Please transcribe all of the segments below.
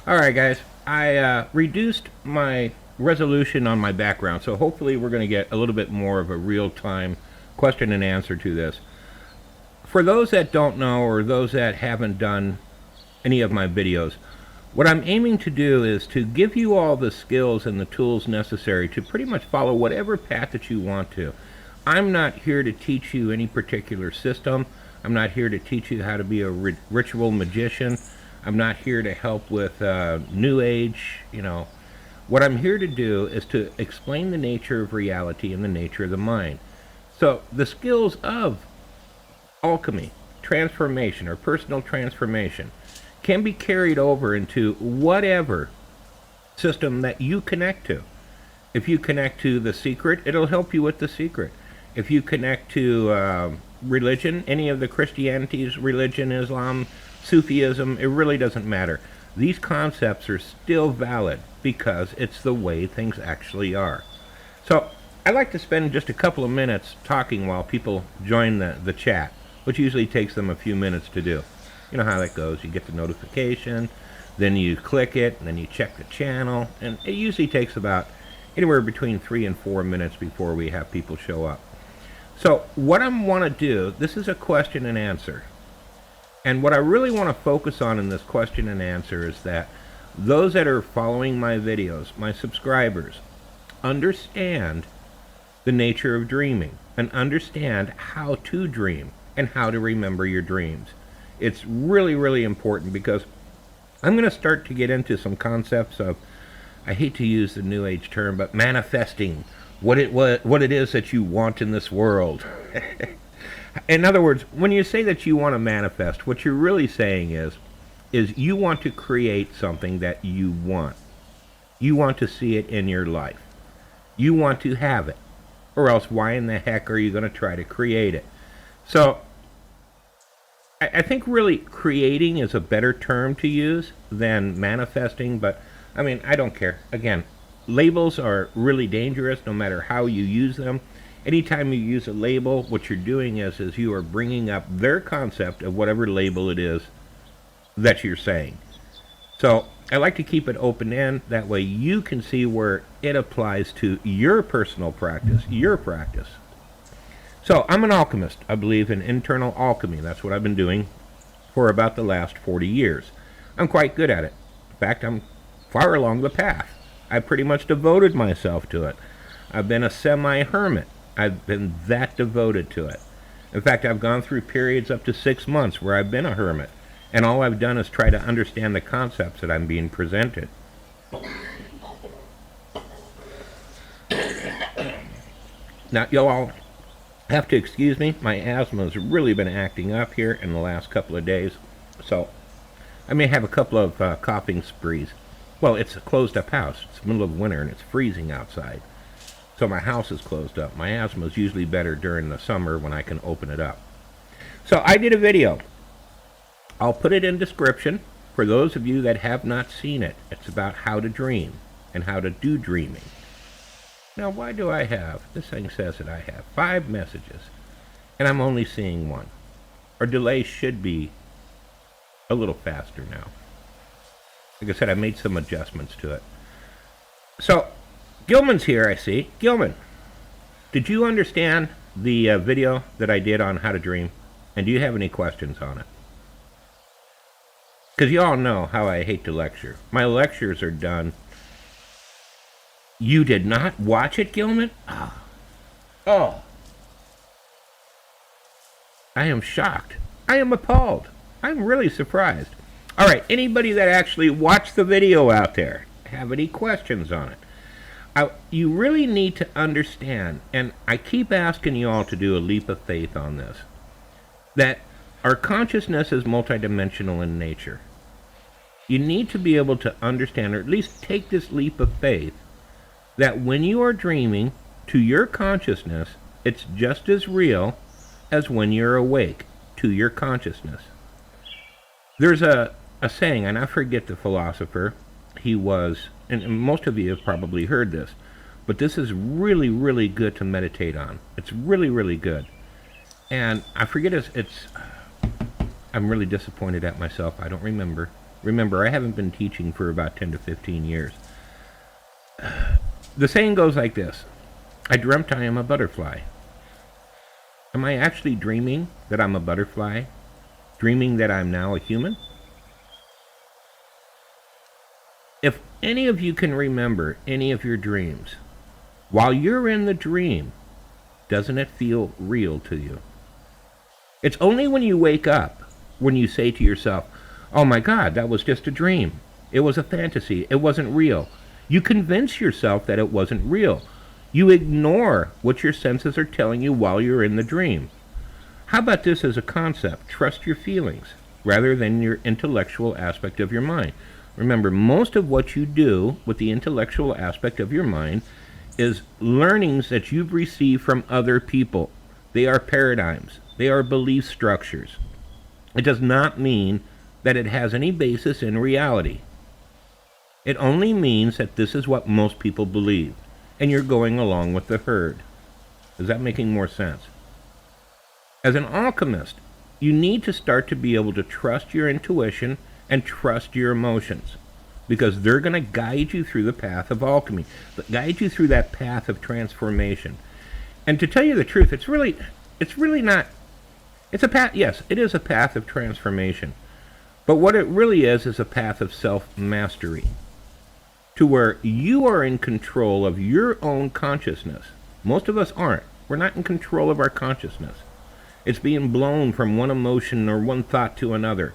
Alright guys, I reduced my resolution on my background, so hopefully we're going to get a little bit more of a real-time question and answer to this. For those that don't know or those that haven't done any of my videos, what I'm aiming to do is to give you all the skills and the tools necessary to pretty much follow whatever path that you want to. I'm not here to teach you any particular system. I'm not here to teach you how to be a ritual magician. I'm not here to help with New Age, What I'm here to do is to explain the nature of reality and the nature of the mind. So the skills of alchemy, transformation, or personal transformation can be carried over into whatever system that you connect to. If you connect to the secret, it'll help you with the secret. If you connect to religion, any of the Christianities, religion, Islam, Sufism, it really doesn't matter. These concepts are still valid because it's the way things actually are. So I like to spend just a couple of minutes talking while people join the chat, which usually takes them a few minutes to do. You know how that goes. You get the notification, then you click it, and then you check the channel, and it usually takes about anywhere between 3 and 4 minutes before we have people show up. So what I want to do, this is a question and answer. And what I really want to focus on in this question and answer is that those that are following my videos, my subscribers, understand the nature of dreaming and understand how to dream and how to remember your dreams. It's really, really important because I'm going to start to get into some concepts of, I hate to use the New Age term, but manifesting what it is that you want in this world. In other words, when you say that you want to manifest, what you're really saying is you want to create something that you want. You want to see it in your life. You want to have it. Or else why in the heck are you going to try to create it? So I think really creating is a better term to use than manifesting, but I mean, I don't care. Again, labels are really dangerous no matter how you use them. Anytime you use a label, what you're doing is you are bringing up their concept of whatever label it is that you're saying. So I like to keep it open-end. That way you can see where it applies to your personal practice, your practice. So I'm an alchemist. I believe in internal alchemy. That's what I've been doing for about the last 40 years. I'm quite good at it. In fact, I'm far along the path. I pretty much devoted myself to it. I've been a semi-hermit. I've been that devoted to it. In fact, I've gone through periods up to 6 months where I've been a hermit, and all I've done is try to understand the concepts that I'm being presented. Now, you'll all have to excuse me. My asthma has really been acting up here in the last couple of days, so I may have a couple of coughing sprees. Well, it's a closed-up house. It's the middle of winter, and it's freezing outside. So my house is closed up. My asthma is usually better during the summer when I can open it up. So I did a video. I'll put it in description for those of you that have not seen it. It's about how to dream and how to do dreaming. Now, why do I have, this thing says that I have 5 messages, and I'm only seeing 1. Our delay should be a little faster now. Like I said, I made some adjustments to it. So, Gilman's here, I see. Gilman, did you understand the video that I did on how to dream? And do you have any questions on it? Because you all know how I hate to lecture. My lectures are done. You did not watch it, Gilman? Oh. I am shocked. I am appalled. I'm really surprised. All right, anybody that actually watched the video out there, have any questions on it? You really need to understand, and I keep asking you all to do a leap of faith on this, that our consciousness is multidimensional in nature. You need to be able to understand, or at least take this leap of faith, that when you are dreaming, to your consciousness, it's just as real as when you're awake to your consciousness. There's a saying, and I forget the philosopher. He was, and most of you have probably heard this, but this is really, really good to meditate on. It's really, really good. And I forget I'm really disappointed at myself. I don't remember. Remember, I haven't been teaching for about 10 to 15 years. The saying goes like this: I dreamt I am a butterfly. Am I actually dreaming that I'm a butterfly? Dreaming that I'm now a human? If any of you can remember any of your dreams, while you're in the dream, doesn't it feel real to you? It's only when you wake up when you say to yourself, oh my God, that was just a dream. It was a fantasy. It wasn't real. You convince yourself that it wasn't real. You ignore what your senses are telling you while you're in the dream. How about this as a concept? Trust your feelings rather than your intellectual aspect of your mind. Remember, most of what you do with the intellectual aspect of your mind is learnings that you've received from other people. They are paradigms. They are belief structures. It does not mean that it has any basis in reality. It only means that this is what most people believe, and you're going along with the herd. Is that making more sense? As an alchemist, you need to start to be able to trust your intuition and trust your emotions, because they're going to guide you through the path of alchemy, guide you through that path of transformation. And to tell you the truth, it's really not. It's a path. Yes, it is a path of transformation, but what it really is a path of self-mastery, to where you are in control of your own consciousness. Most of us aren't. We're not in control of our consciousness. It's being blown from one emotion or one thought to another.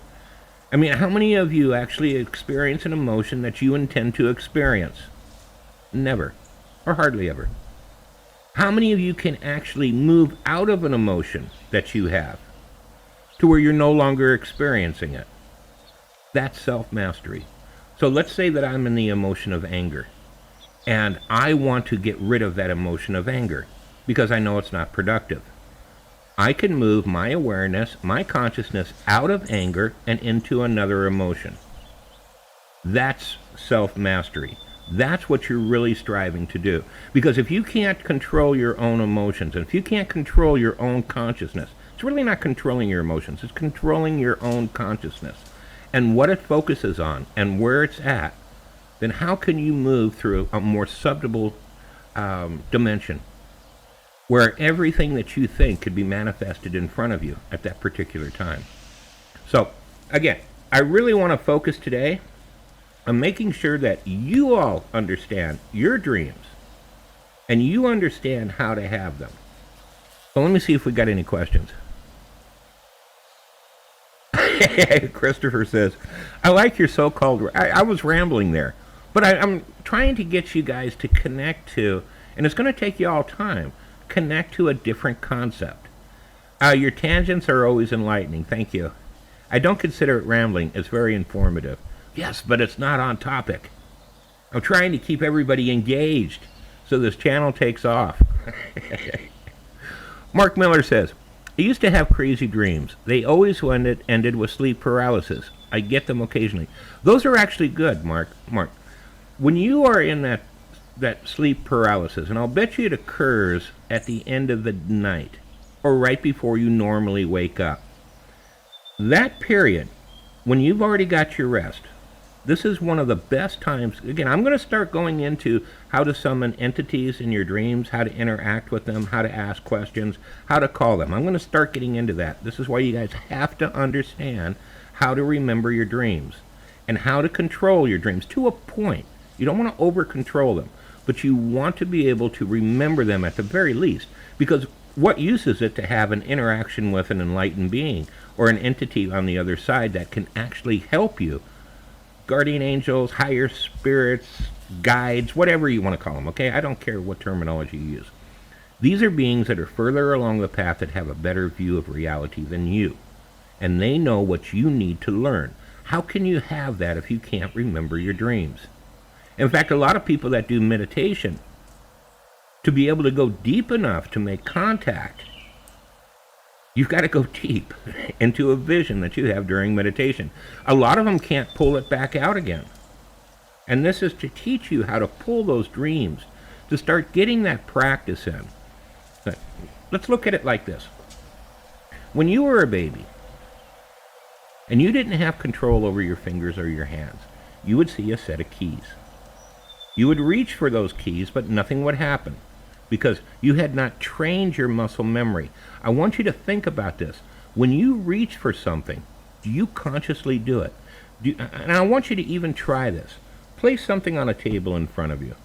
I mean, how many of you actually experience an emotion that you intend to experience? Never, or hardly ever. How many of you can actually move out of an emotion that you have to where you're no longer experiencing it? That's self-mastery. So let's say that I'm in the emotion of anger, and I want to get rid of that emotion of anger because I know it's not productive. I can move my awareness, my consciousness out of anger and into another emotion. That's self-mastery. That's what you're really striving to do. Because if you can't control your own emotions, and if you can't control your own consciousness, it's really not controlling your emotions, it's controlling your own consciousness and what it focuses on and where it's at, then how can you move through a more subtle dimension where everything that you think could be manifested in front of you at that particular time? So, again, I really want to focus today on making sure that you all understand your dreams and you understand how to have them. So let me see if we got any questions. Christopher says, I like your so-called... I was rambling there, but I'm trying to get you guys to connect to, and it's going to take you all time, connect to a different concept. Your tangents are always enlightening. Thank you. I don't consider it rambling. It's very informative. Yes, but it's not on topic. I'm trying to keep everybody engaged so this channel takes off. Mark Miller says, I used to have crazy dreams. They always ended with sleep paralysis. I get them occasionally. Those are actually good, Mark. When you are in that sleep paralysis, and I'll bet you it occurs at the end of the night or right before you normally wake up. That period, when you've already got your rest, this is one of the best times. Again, I'm going to start going into how to summon entities in your dreams, how to interact with them, how to ask questions, how to call them. I'm going to start getting into that. This is why you guys have to understand how to remember your dreams and how to control your dreams to a point. You don't want to over-control them, but you want to be able to remember them at the very least, because what use is it to have an interaction with an enlightened being or an entity on the other side that can actually help you? Guardian angels, higher spirits, guides, whatever you want to call them, okay? I don't care what terminology you use. These are beings that are further along the path that have a better view of reality than you, and they know what you need to learn. How can you have that if you can't remember your dreams? In fact, a lot of people that do meditation, to be able to go deep enough to make contact, you've got to go deep into a vision that you have during meditation. A lot of them can't pull it back out again. And this is to teach you how to pull those dreams, to start getting that practice in. Let's look at it like this. When you were a baby, and you didn't have control over your fingers or your hands, you would see a set of keys. You would reach for those keys, but nothing would happen because you had not trained your muscle memory. I want you to think about this. When you reach for something, do you consciously do it? And I want you to even try this. Place something on a table in front of you,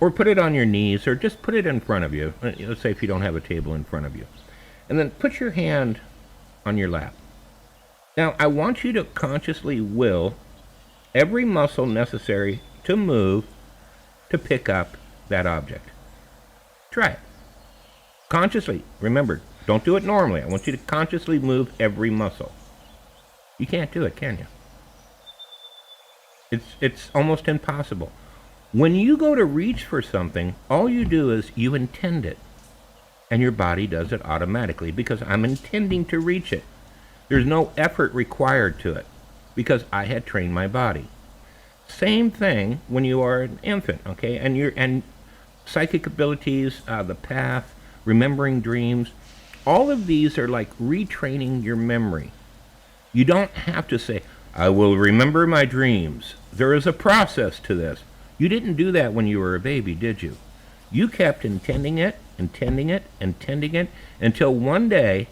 or put it on your knees, or just put it in front of you. Let's say if you don't have a table in front of you. And then put your hand on your lap. Now, I want you to consciously will every muscle necessary to move to pick up that object. Try it. Consciously. Remember, don't do it normally. I want you to consciously move every muscle. You can't do it, can you? It's almost impossible. When you go to reach for something, all you do is you intend it. And your body does it automatically because I'm intending to reach it. There's no effort required to it because I had trained my body. Same thing when you are an infant, okay? And psychic abilities, the path, remembering dreams, all of these are like retraining your memory. You don't have to say, I will remember my dreams. There is a process to this. You didn't do that when you were a baby, did you? You kept intending it, until one day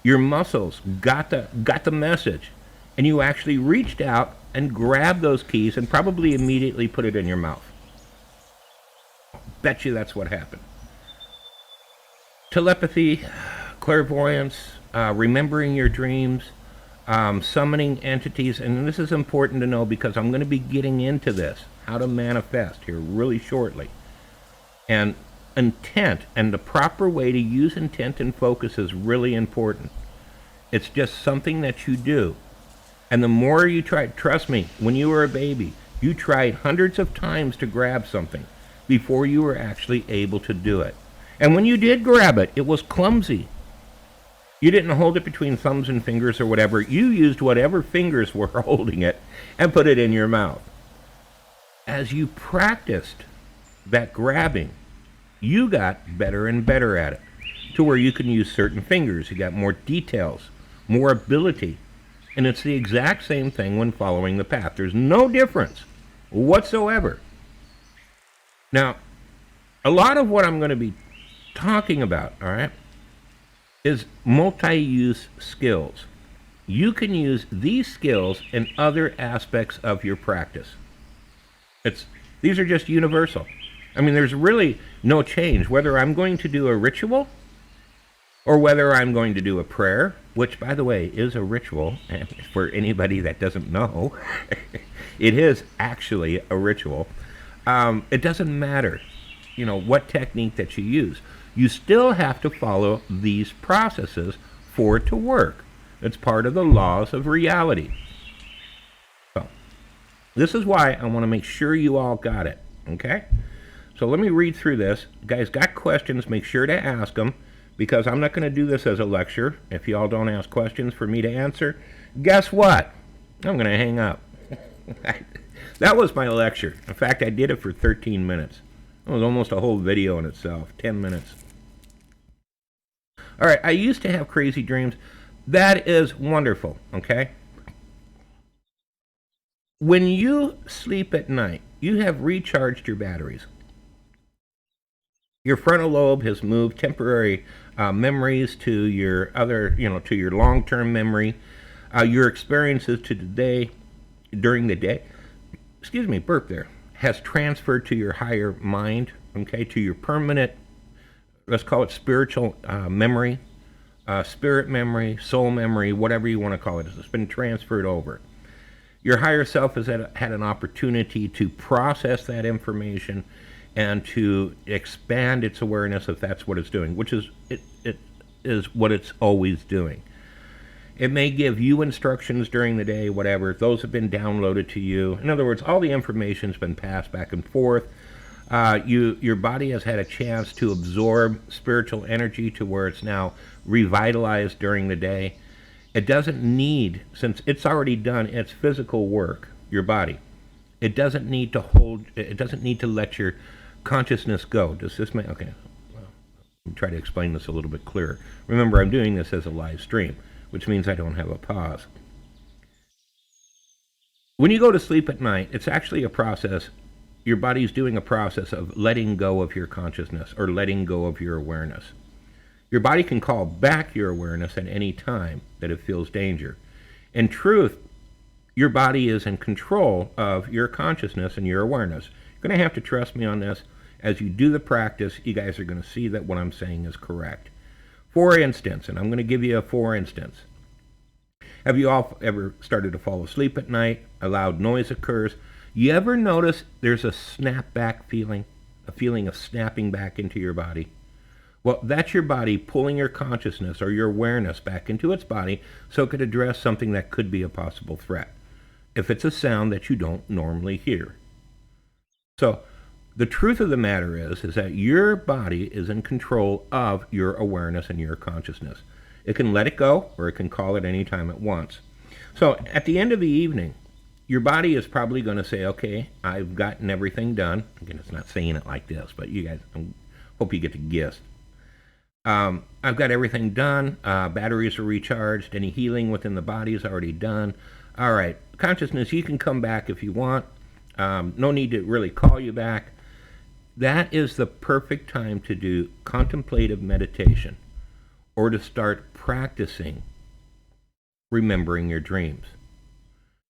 your muscles got the message, and you actually reached out and grabbed those keys and probably immediately put it in your mouth. Bet you that's what happened. Telepathy, clairvoyance, remembering your dreams, summoning entities, and this is important to know because I'm going to be getting into this, how to manifest here really shortly. And intent and the proper way to use intent and focus is really important. It's just something that you do. And the more you try, trust me, when you were a baby, you tried hundreds of times to grab something before you were actually able to do it. And when you did grab it, it was clumsy. You didn't hold it between thumbs and fingers or whatever. You used whatever fingers were holding it and put it in your mouth. As you practiced that grabbing, you got better and better at it to where you can use certain fingers. You got more details, more ability. And it's the exact same thing when following the path. There's no difference whatsoever. Now, a lot of what I'm going to be talking about, all right, is multi-use skills. You can use these skills in other aspects of your practice. These are just universal. I mean, there's really no change whether I'm going to do a ritual or whether I'm going to do a prayer, which, by the way, is a ritual. And for anybody that doesn't know, it is actually a ritual. It doesn't matter, what technique that you use. You still have to follow these processes for it to work. It's part of the laws of reality. So, this is why I want to make sure you all got it, okay? So let me read through this. Guys, got questions, make sure to ask them, because I'm not going to do this as a lecture. If y'all don't ask questions for me to answer, guess what? I'm going to hang up. That was my lecture. In fact, I did it for 13 minutes. It was almost a whole video in itself, 10 minutes. All right, I used to have crazy dreams. That is wonderful, okay? When you sleep at night, you have recharged your batteries. Your frontal lobe has moved temporary memories to your other, to your long-term memory. Your experiences during the day, burp there, has transferred to your higher mind, okay, to your permanent, let's call it spiritual memory, spirit memory, soul memory, whatever you want to call it. It's been transferred over. Your higher self has had an opportunity to process that information and to expand its awareness if that's what it's doing, which is it is what it's always doing. It may give you instructions during the day, whatever. Those have been downloaded to you. In other words, all the information's been passed back and forth. Your body has had a chance to absorb spiritual energy to where it's now revitalized during the day. It doesn't need, since it's already done its physical work, your body, it doesn't need to let your consciousness go. Does this make, okay, well, let me try to explain this a little bit clearer. Remember, I'm doing this as a live stream, which means I don't have a pause. When you go to sleep at night, it's actually a process. Your body's doing a process of letting go of your consciousness or letting go of your awareness. Your body can call back your awareness at any time that it feels danger. In truth, your body is in control of your consciousness and your awareness. You're going to have to trust me on this. As you do the practice, you guys are going to see that what I'm saying is correct. For instance, and I'm going to give you a for instance. Have you all ever started to fall asleep at night? A loud noise occurs. You ever notice there's a snapback feeling? A feeling of snapping back into your body? Well, that's your body pulling your consciousness or your awareness back into its body so it could address something that could be a possible threat, if it's a sound that you don't normally hear. So the truth of the matter is that your body is in control of your awareness and your consciousness. It can let it go, or it can call it any time it wants. So at the end of the evening, your body is probably going to say, okay, I've gotten everything done. Again, it's not saying it like this, but you guys, I hope you get the gist. I've got everything done. Batteries are recharged. Any healing within the body is already done. All right, consciousness, you can come back if you want. No need to really call you back. That is the perfect time to do contemplative meditation or to start practicing remembering your dreams.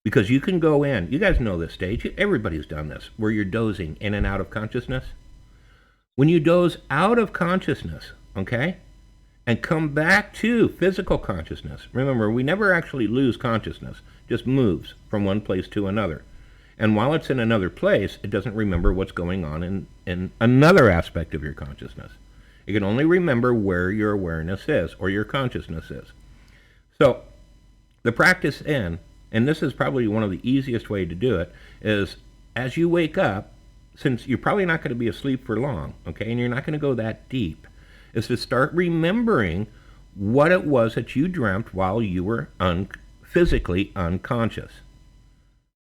Because you can go in, you guys know this stage, everybody's done this, where you're dozing in and out of consciousness. When you doze out of consciousness, okay, and come back to physical consciousness, remember, we never actually lose consciousness, just moves from one place to another. And while it's in another place, it doesn't remember what's going on in another aspect of your consciousness. It can only remember where your awareness is or your consciousness is. So the practice and this is probably one of the easiest way to do it, is as you wake up, since you're probably not going to be asleep for long, okay, and you're not going to go that deep, is to start remembering what it was that you dreamt while you were physically unconscious,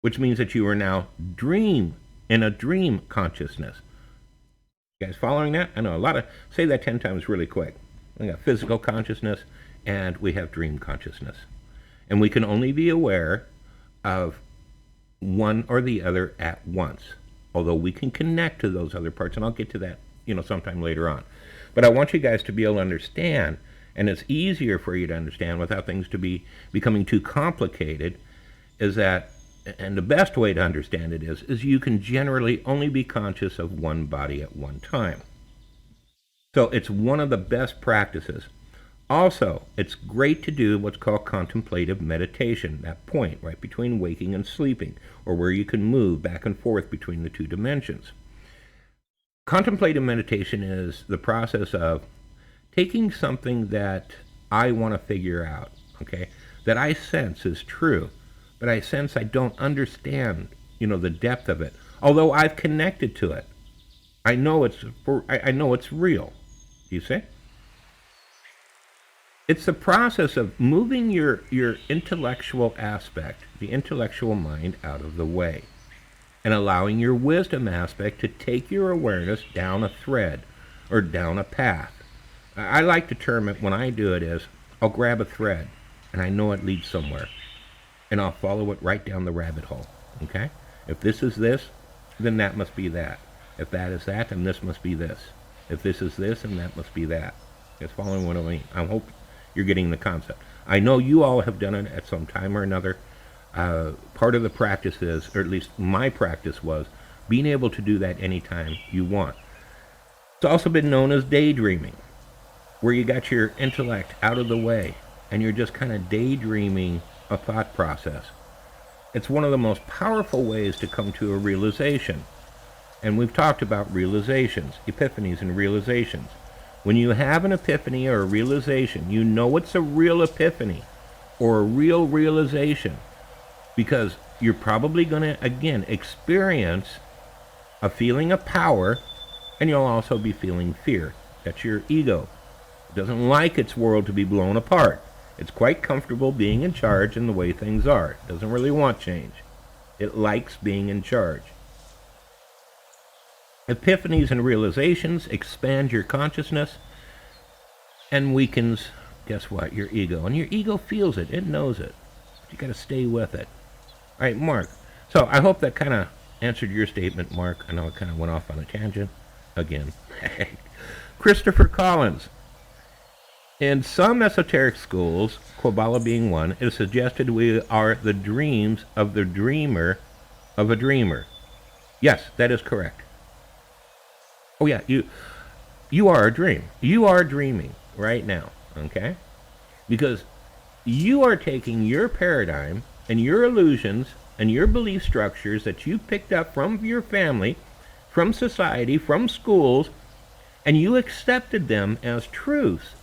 which means that you are now in a dream consciousness. You guys following that? I know say that 10 times really quick. We got physical consciousness and we have dream consciousness. And we can only be aware of one or the other at once, although we can connect to those other parts, and I'll get to that, sometime later on. But I want you guys to be able to understand, and it's easier for you to understand without things to be becoming too complicated, is that, and the best way to understand it is you can generally only be conscious of one body at one time. So it's one of the best practices. Also, it's great to do what's called contemplative meditation, that point right between waking and sleeping, or where you can move back and forth between the two dimensions. Contemplative meditation is the process of taking something that I want to figure out, okay, that I sense is true, but I sense I don't understand, the depth of it. Although I've connected to it, I know it's real. Do you see? It's the process of moving your intellectual aspect, the intellectual mind, out of the way, and allowing your wisdom aspect to take your awareness down a thread or down a path. I like to term it, when I do it, is I'll grab a thread and I know it leads somewhere, and I'll follow it right down the rabbit hole, okay? If this is this, then that must be that. If that is that, then this must be this. If this is this, then that must be that. It's following what I mean. I hope you're getting the concept. I know you all have done it at some time or another. Part of the practice is, or at least my practice was, being able to do that anytime you want. It's also been known as daydreaming, where you got your intellect out of the way and you're just kind of daydreaming a thought process. It's one of the most powerful ways to come to a realization. And we've talked about realizations, epiphanies and realizations. When you have an epiphany or a realization, you know it's a real epiphany or a real realization, because you're probably going to, again, experience a feeling of power, and you'll also be feeling fear. That's your ego. It doesn't like its world to be blown apart. It's quite comfortable being in charge in the way things are. It doesn't really want change. It likes being in charge. Epiphanies and realizations expand your consciousness and weakens, guess what, your ego. And your ego feels it. It knows it. You got to stay with it. All right, Mark, So I hope that kind of answered your statement, Mark. I know it kind of went off on a tangent again. Christopher Collins. In some esoteric schools, Kabbalah being one, it is suggested we are the dreams of the dreamer of a dreamer. Yes, that is correct. Oh yeah, you are a dream. You are dreaming right now, okay? Because you are taking your paradigm and your illusions and your belief structures that you picked up from your family, from society, from schools, and you accepted them as truths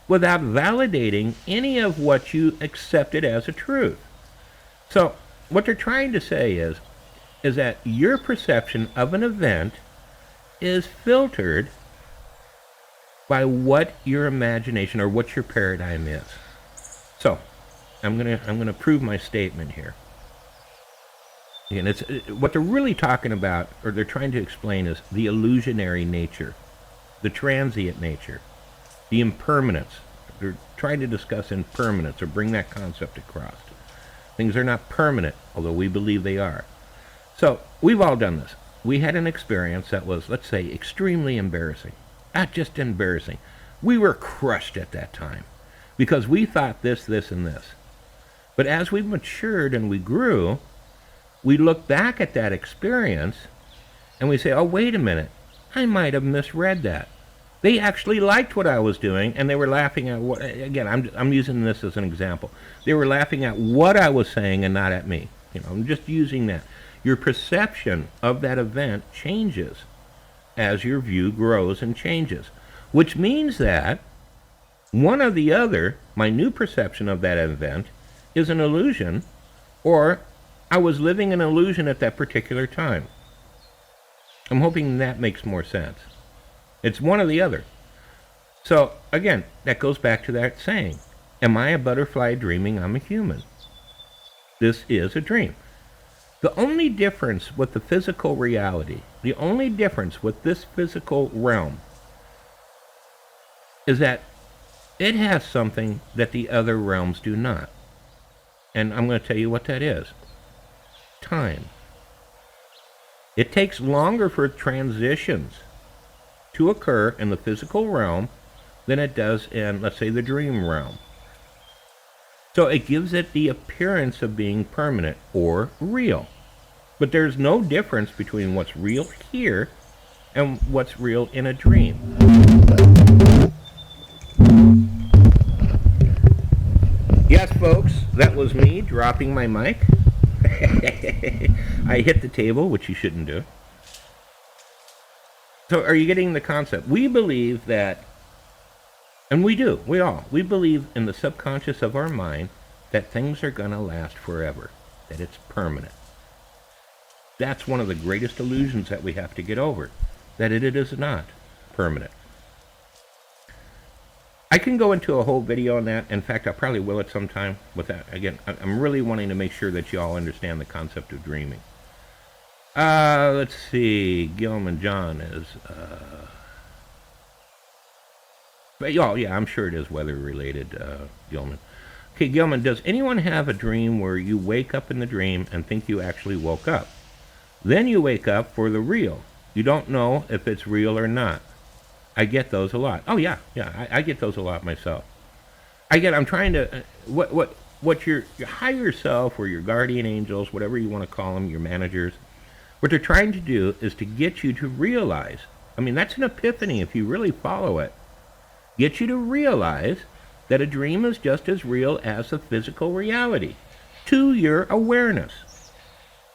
without validating any of what you accepted as a truth. So what they're trying to say is that your perception of an event is filtered by what your imagination or what your paradigm is. So I'm gonna prove my statement here. And it's what they're really talking about, or they're trying to explain, is the illusionary nature, the transient nature, the impermanence. They're trying to discuss impermanence or bring that concept across. Things are not permanent, although we believe they are. So we've all done this. We had an experience that was, let's say, extremely embarrassing. Not just embarrassing. We were crushed at that time because we thought this, and this. But as we matured and we grew, we look back at that experience and we say, oh, wait a minute, I might have misread that. They actually liked what I was doing, and they were laughing at what, again, I'm using this as an example. They were laughing at what I was saying and not at me. I'm just using that. Your perception of that event changes as your view grows and changes, which means that one or the other, my new perception of that event, is an illusion, or I was living an illusion at that particular time. I'm hoping that makes more sense. It's one or the other. So, again, that goes back to that saying, am I a butterfly dreaming I'm a human? This is a dream. The only difference with the physical reality, the only difference with this physical realm, is that it has something that the other realms do not. And I'm going to tell you what that is. Time. It takes longer for transitions to occur in the physical realm than it does in, let's say, the dream realm. So it gives it the appearance of being permanent or real. But there's no difference between what's real here and what's real in a dream. Yes, folks, that was me dropping my mic. I hit the table, which you shouldn't do. So are you getting the concept? We believe that, and we do, we believe in the subconscious of our mind that things are going to last forever, that it's permanent. That's one of the greatest illusions that we have to get over, that it is not permanent. I can go into a whole video on that. In fact, I probably will at some time with that. Again, I'm really wanting to make sure that you all understand the concept of dreaming. Let's see. Gilman John is... But yeah, I'm sure it is weather-related, Gilman. Okay, Gilman, does anyone have a dream where you wake up in the dream and think you actually woke up? Then you wake up for the real. You don't know if it's real or not. I get those a lot. Oh yeah, I get those a lot myself. I'm trying to, what your higher self or your guardian angels, whatever you want to call them, your managers, what they're trying to do is to get you to realize, I mean, that's an epiphany if you really follow it, get you to realize that a dream is just as real as a physical reality to your awareness,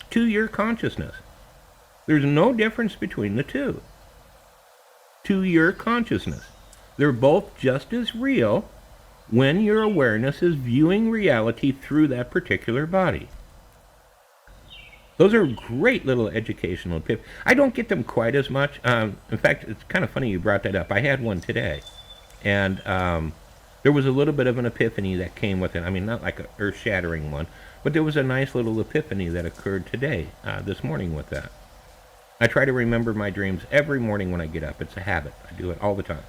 to your consciousness. There's no difference between the two. To your consciousness. They're both just as real when your awareness is viewing reality through that particular body. Those are great little educational tips. I don't get them quite as much. In fact, it's kind of funny you brought that up. I had one today, and there was a little bit of an epiphany that came with it. I mean, not like an earth-shattering one, but there was a nice little epiphany that occurred today, this morning with that. I try to remember my dreams every morning when I get up. It's a habit. I do it all the time.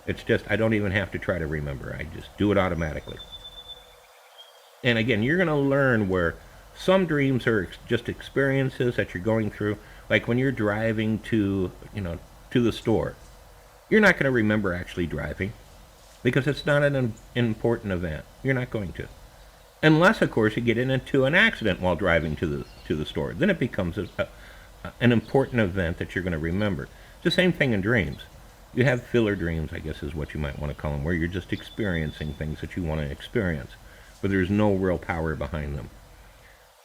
It's just, I don't even have to try to remember. I just do it automatically. And again, you're going to learn where Some dreams are just experiences that you're going through, like when you're driving to, to the store. You're not going to remember actually driving because it's not an important event. You're not going to. Unless, of course, you get into an accident while driving to the store. Then it becomes an important event that you're going to remember. It's the same thing in dreams. You have filler dreams, I guess is what you might want to call them, where you're just experiencing things that you want to experience, but there's no real power behind them.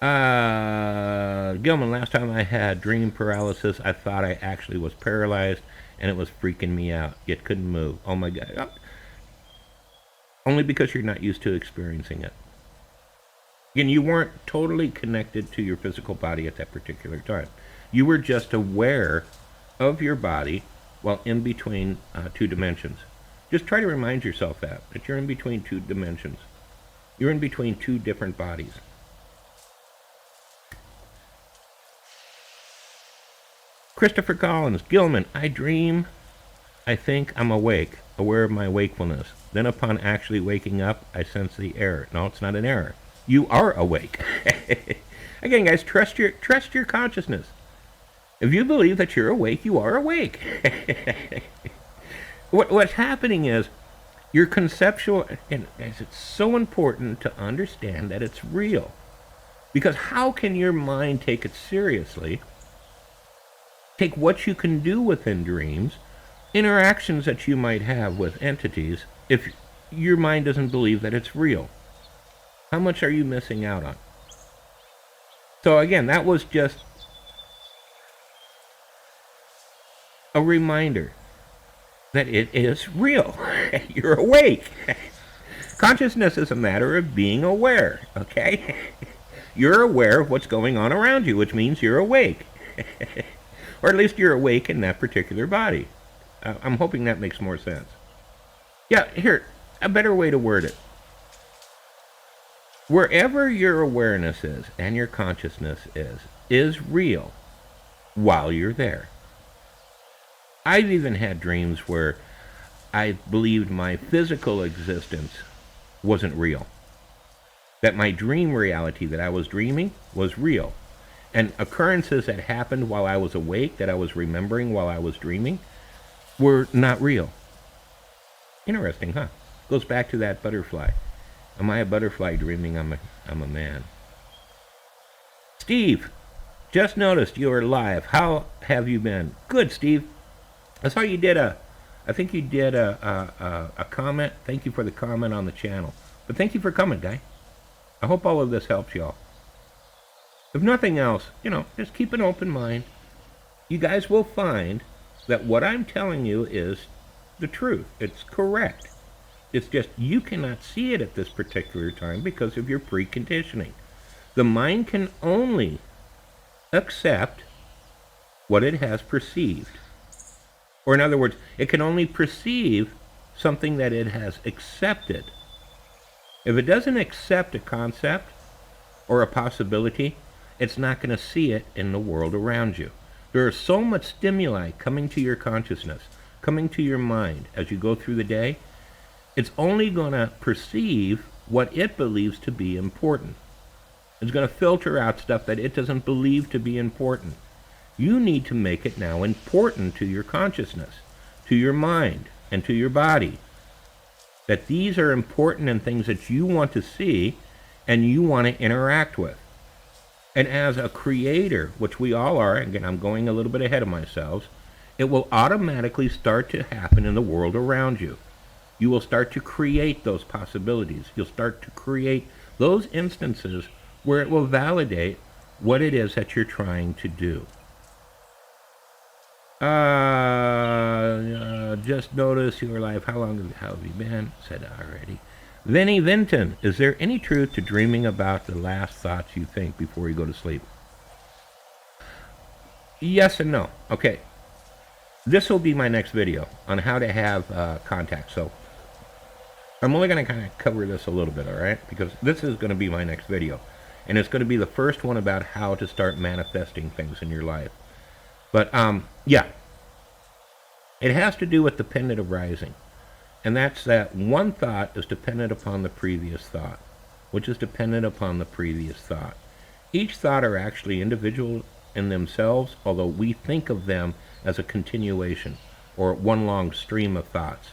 Gilman, last time I had dream paralysis, I thought I actually was paralyzed, and it was freaking me out, yet couldn't move. Oh my God. Oh. Only because you're not used to experiencing it. Again, you weren't totally connected to your physical body at that particular time. You were just aware of your body while in between two dimensions. Just try to remind yourself that you're in between two dimensions. You're in between two different bodies. Christopher Collins, Gilman, I dream, I think I'm awake, aware of my wakefulness. Then upon actually waking up, I sense the error. No, it's not an error. You are awake. Again, guys, trust your consciousness. If you believe that you're awake, you are awake. What's happening is your conceptual, and it's so important to understand that it's real. Because how can your mind take it seriously, take what you can do within dreams, interactions that you might have with entities, if your mind doesn't believe that it's real? How much are you missing out on? So again, that was just a reminder that it is real. You're awake. Consciousness is a matter of being aware, okay? You're aware of what's going on around you, which means you're awake. Or at least you're awake in that particular body. I'm hoping that makes more sense. Yeah, here, a better way to word it. Wherever your awareness is and your consciousness is real while you're there. I've even had dreams where I believed my physical existence wasn't real. That my dream reality that I was dreaming was real. And occurrences that happened while I was awake, that I was remembering while I was dreaming, were not real. Interesting, huh? Goes back to that butterfly. Am I a butterfly dreaming I'm a man? Steve, just noticed you are live. How have you been? Good, Steve. I saw you did a comment. Thank you for the comment on the channel. But thank you for coming, guy. I hope all of this helps y'all. If nothing else, just keep an open mind. You guys will find that what I'm telling you is the truth. It's correct. It's just you cannot see it at this particular time because of your preconditioning. The mind can only accept what it has perceived. Or in other words, it can only perceive something that it has accepted. If it doesn't accept a concept or a possibility, it's not going to see it in the world around you. There is so much stimuli coming to your consciousness, coming to your mind as you go through the day. It's only going to perceive what it believes to be important. It's going to filter out stuff that it doesn't believe to be important. You need to make it now important to your consciousness, to your mind, and to your body. That these are important and things that you want to see and you want to interact with. And as a creator, which we all are, again, I'm going a little bit ahead of myself, it will automatically start to happen in the world around you. You will start to create those possibilities. You'll start to create those instances where it will validate what it is that you're trying to do. Just noticed you were live. How have you been? Said already. Vinny Vinton, is there any truth to dreaming about the last thoughts you think before you go to sleep? Yes and no. Okay. This will be my next video on how to have contact. So I'm only going to kind of cover this a little bit, all right? Because this is going to be my next video. And it's going to be the first one about how to start manifesting things in your life. But, yeah. It has to do with dependent arising. And that's that one thought is dependent upon the previous thought, which is dependent upon the previous thought. Each thought are actually individual in themselves, although we think of them as a continuation or one long stream of thoughts.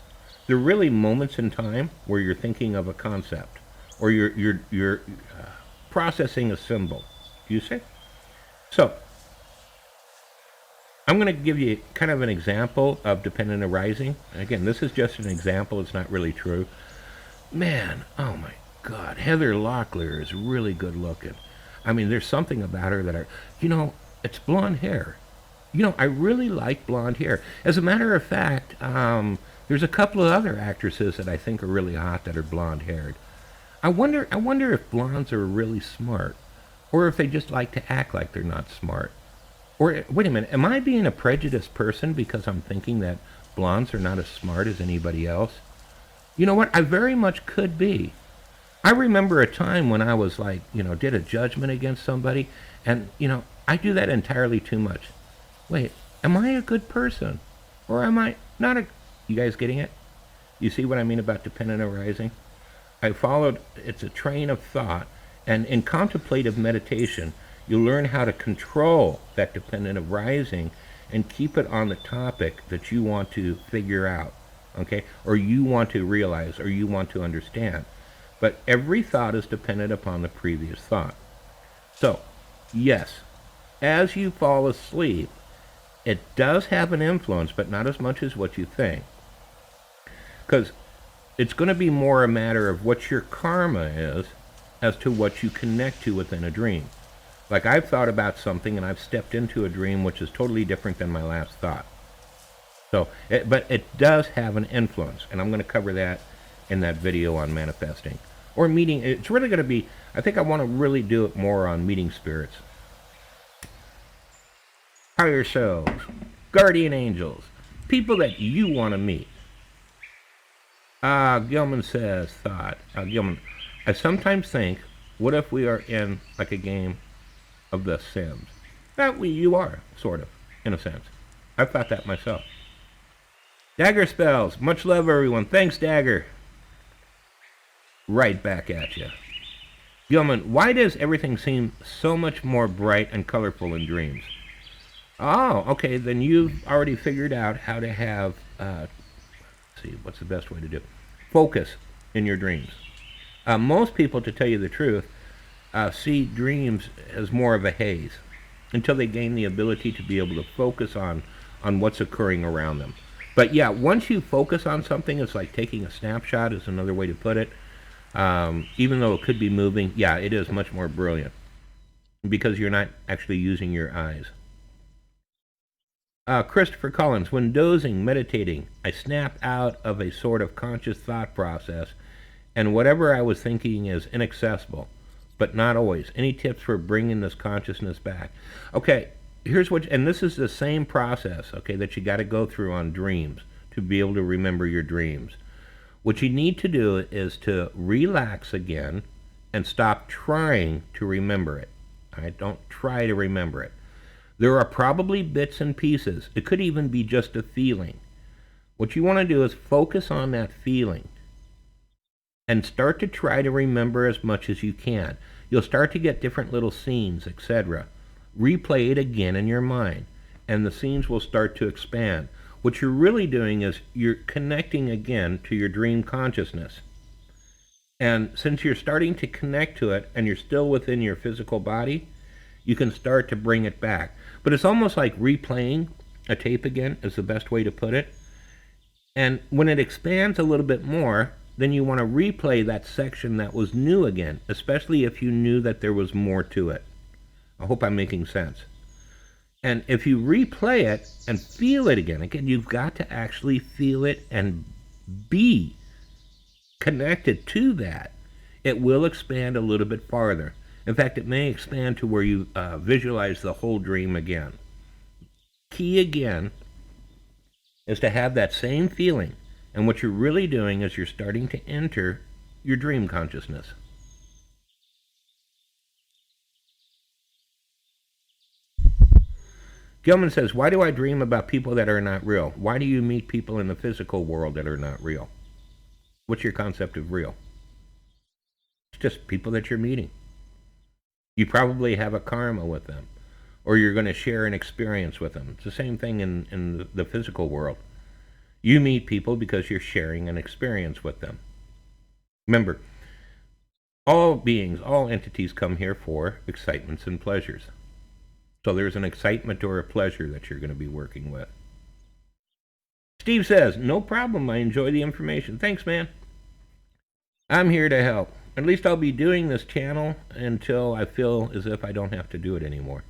They're really moments in time where you're thinking of a concept or you're processing a symbol. Do you see? So, I'm going to give you kind of an example of dependent arising. Again, this is just an example. It's not really true. Man, oh my God, Heather Locklear is really good looking. I mean, there's something about her that it's blonde hair. I really like blonde hair. As a matter of fact, there's a couple of other actresses that I think are really hot that are blonde haired. I wonder if blondes are really smart, or if they just like to act like they're not smart. Or wait a minute, am I being a prejudiced person because I'm thinking that blondes are not as smart as anybody else? You know what? I very much could be. I remember a time when I was like, did a judgment against somebody, and, I do that entirely too much. Wait, am I a good person? Or am I not a... You guys getting it? You see what I mean about dependent arising? It's a train of thought, and in contemplative meditation, you learn how to control that dependent arising and keep it on the topic that you want to figure out, okay? Or you want to realize, or you want to understand. But every thought is dependent upon the previous thought. So, yes, as you fall asleep, it does have an influence, but not as much as what you think. Because it's going to be more a matter of what your karma is as to what you connect to within a dream. Like, I've thought about something and I've stepped into a dream which is totally different than my last thought. So, but it does have an influence, and I'm going to cover that in that video on manifesting. Or meeting, it's really going to be, I think I want to really do it more on meeting spirits. Higher selves, guardian angels, people that you want to meet. Gilman says, Gilman, I sometimes think, what if we are in like a game of The Sims? You are, sort of, in a sense. I've thought that myself. Dagger spells, much love everyone. Thanks, Dagger. Right back at you. Gilman, why does everything seem so much more bright and colorful in dreams? Oh, okay, then you've already figured out how to have, let's see, what's the best way to do it? Focus in your dreams. Most people, to tell you the truth, see dreams as more of a haze until they gain the ability to be able to focus on what's occurring around them. But yeah, once you focus on something, it's like taking a snapshot is another way to put it. Even though it could be moving, yeah, it is much more brilliant because you're not actually using your eyes. Christopher Collins, when dozing, meditating, I snap out of a sort of conscious thought process, and whatever I was thinking is inaccessible, but not always. Any tips for bringing this consciousness back? Okay, here's what, and this is the same process, okay, that you got to go through on dreams to be able to remember your dreams. What you need to do is to relax again and stop trying to remember it. All right? Don't try to remember it. There are probably bits and pieces. It could even be just a feeling. What you want to do is focus on that feeling and start to try to remember as much as you can. You'll start to get different little scenes, etc. Replay it again in your mind, and the scenes will start to expand. What you're really doing is you're connecting again to your dream consciousness. And since you're starting to connect to it and you're still within your physical body, you can start to bring it back. But it's almost like replaying a tape again is the best way to put it. And when it expands a little bit more, then you want to replay that section that was new again, especially if you knew that there was more to it. I hope I'm making sense. And if you replay it and feel it again, you've got to actually feel it and be connected to that. It will expand a little bit farther. In fact, it may expand to where you visualize the whole dream again. Key again is to have that same feeling. And what you're really doing is you're starting to enter your dream consciousness. Gilman says, why do I dream about people that are not real? Why do you meet people in the physical world that are not real? What's your concept of real? It's just people that you're meeting. You probably have a karma with them, or you're going to share an experience with them. It's the same thing in the physical world. You meet people because you're sharing an experience with them. Remember, all beings, all entities come here for excitements and pleasures. So there's an excitement or a pleasure that you're going to be working with. Steve says, no problem, I enjoy the information. Thanks, man. I'm here to help. At least I'll be doing this channel until I feel as if I don't have to do it anymore.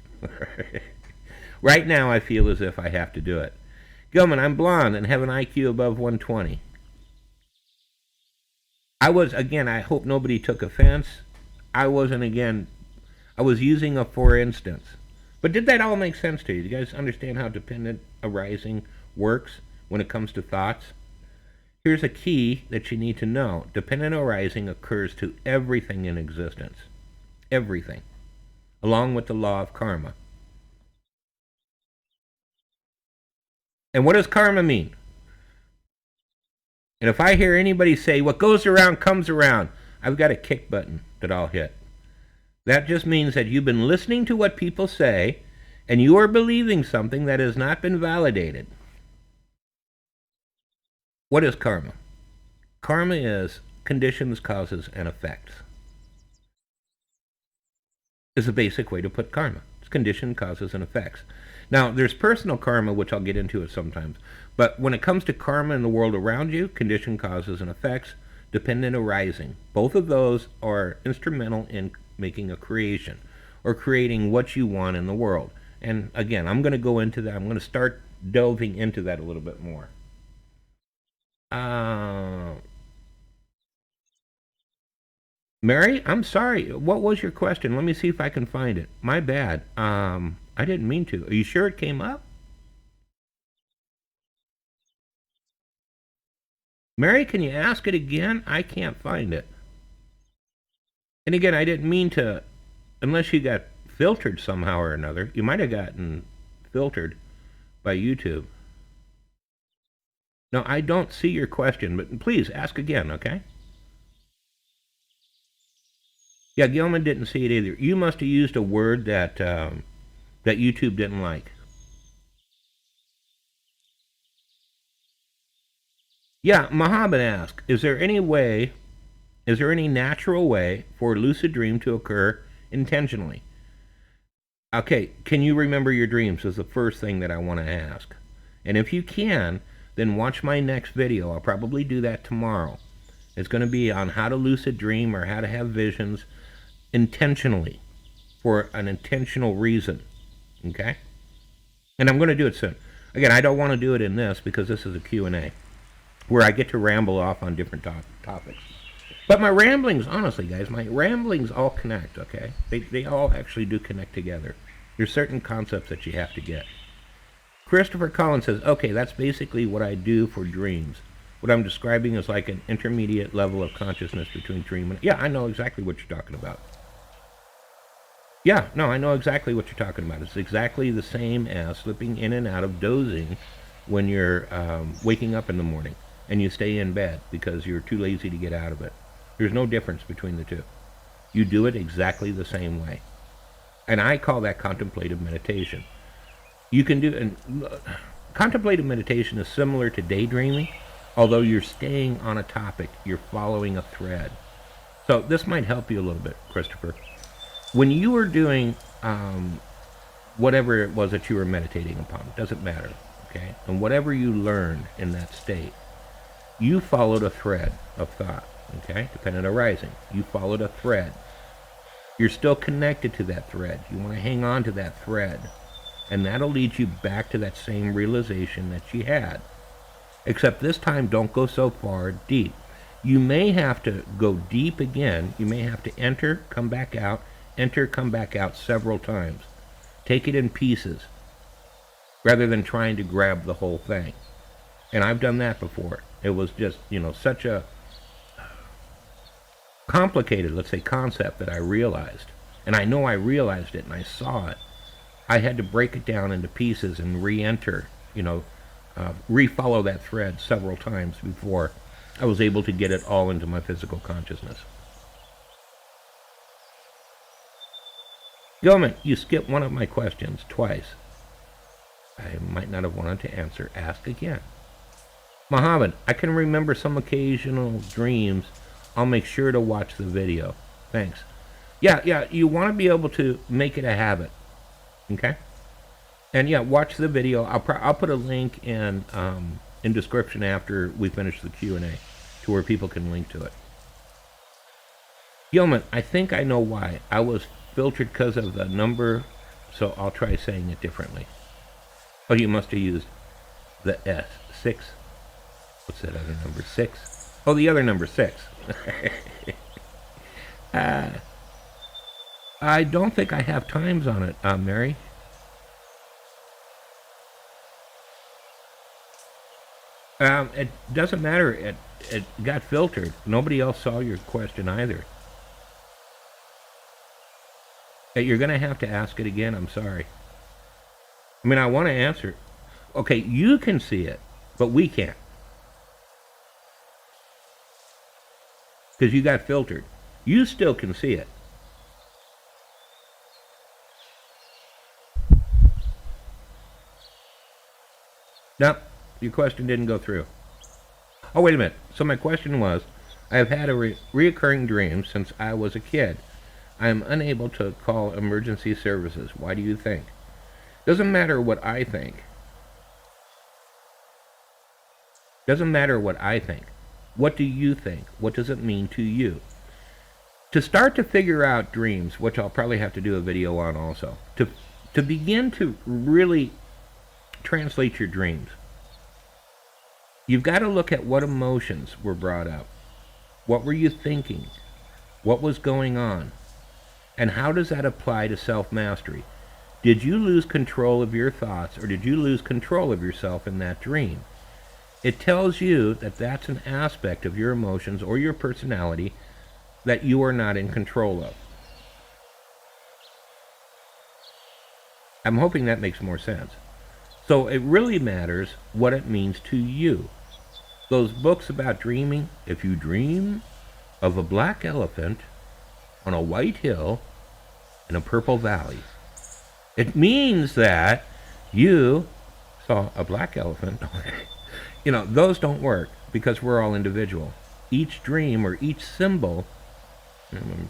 Right now I feel as if I have to do it. Gilman, I'm blonde and have an IQ above 120. I hope nobody took offense. I was using a for instance. But did that all make sense to you? Do you guys understand how dependent arising works when it comes to thoughts? Here's a key that you need to know. Dependent arising occurs to everything in existence. Everything. Along with the law of karma. And what does karma mean? And if I hear anybody say, what goes around comes around, I've got a kick button that I'll hit. That just means that you've been listening to what people say, and you are believing something that has not been validated. What is karma? Karma is conditions, causes, and effects. Is a basic way to put karma. It's condition, causes, and effects. Now, there's personal karma, which I'll get into it sometimes. But when it comes to karma in the world around you, condition, causes, and effects, dependent arising. Both of those are instrumental in making a creation or creating what you want in the world. And again, I'm going to go into that. I'm going to start delving into that a little bit more. Mary, I'm sorry. What was your question? Let me see if I can find it. My bad. I didn't mean to. Are you sure it came up? Mary, can you ask it again? I can't find it. And again, I didn't mean to, unless you got filtered somehow or another. You might have gotten filtered by YouTube. No, I don't see your question, but please ask again, okay? Yeah, Gilman didn't see it either. You must have used a word that that YouTube didn't like. Yeah, Mohammed asked, is there any natural way for a lucid dream to occur intentionally? Okay, can you remember your dreams is the first thing that I want to ask. And if you can, then watch my next video. I'll probably do that tomorrow. It's going to be on how to lucid dream or how to have visions intentionally for an intentional reason. Okay? And I'm going to do it soon. Again, I don't want to do it in this because this is a Q&A where I get to ramble off on different topics. But my ramblings, honestly, guys, my ramblings all connect, okay? They all actually do connect together. There's certain concepts that you have to get. Christopher Collins says, okay, that's basically what I do for dreams. What I'm describing is like an intermediate level of consciousness between dream and... Yeah, I know exactly what you're talking about. Yeah, no, I know exactly what you're talking about. It's exactly the same as slipping in and out of dozing when you're waking up in the morning and you stay in bed because you're too lazy to get out of it. There's no difference between the two. You do it exactly the same way. And I call that contemplative meditation. You can do... And contemplative meditation is similar to daydreaming, although you're staying on a topic. You're following a thread. So this might help you a little bit, Christopher. When you were doing whatever it was that you were meditating upon, it doesn't matter, okay? And whatever you learned in that state, you followed a thread of thought. Okay, dependent arising. You followed a thread. You're still connected to that thread. You want to hang on to that thread. And that'll lead you back to that same realization that you had. Except this time, don't go so far deep. You may have to go deep again. You may have to enter, come back out, enter, come back out several times. Take it in pieces, rather than trying to grab the whole thing. And I've done that before. It was just, such a complicated, let's say, concept that I realized. And I know I realized it and I saw it. I had to break it down into pieces and re-enter, re-follow that thread several times before I was able to get it all into my physical consciousness. Gilman, you skipped one of my questions twice. I might not have wanted to answer. Ask again. Mohammed, I can remember some occasional dreams. I'll make sure to watch the video. Thanks. Yeah, you want to be able to make it a habit. Okay? And yeah, watch the video. I'll put a link in description after we finish the Q&A to where people can link to it. Gilman, I think I know why. I was filtered because of the number, so I'll try saying it differently. Oh, you must have used the S. 6. What's that other number? 6? Oh, the other number, 6. I don't think I have times on it, Mary. It doesn't matter. It got filtered. Nobody else saw your question either. You're going to have to ask it again. I'm sorry. I mean, I want to answer. Okay, you can see it, but we can't. Because you got filtered. You still can see it. No, your question didn't go through. Oh, wait a minute. So my question was, I have had a reoccurring dream since I was a kid. I am unable to call emergency services. Why do you think? Doesn't matter what I think. Doesn't matter what I think. What do you think? What does it mean to you? To start to figure out dreams, which I'll probably have to do a video on also, to begin to really translate your dreams, you've got to look at what emotions were brought up. What were you thinking? What was going on? And how does that apply to self-mastery? Did you lose control of your thoughts, or did you lose control of yourself in that dream? It tells you that that's an aspect of your emotions or your personality that you are not in control of. I'm hoping that makes more sense. So it really matters what it means to you. Those books about dreaming, if you dream of a black elephant on a white hill in a purple valley, it means that you saw a black elephant. You know, those don't work because we're all individual. Each dream or each symbol,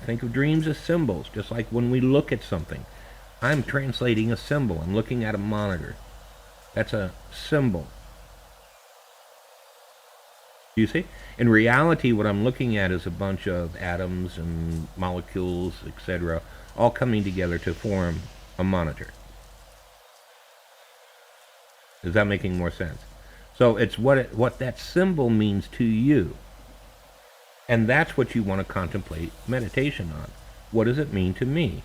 think of dreams as symbols, just like when we look at something. I'm translating a symbol. I'm looking at a monitor. That's a symbol. You see? In reality, what I'm looking at is a bunch of atoms and molecules, etc., all coming together to form a monitor. Is that making more sense? So it's what that symbol means to you. And that's what you want to contemplate meditation on. What does it mean to me?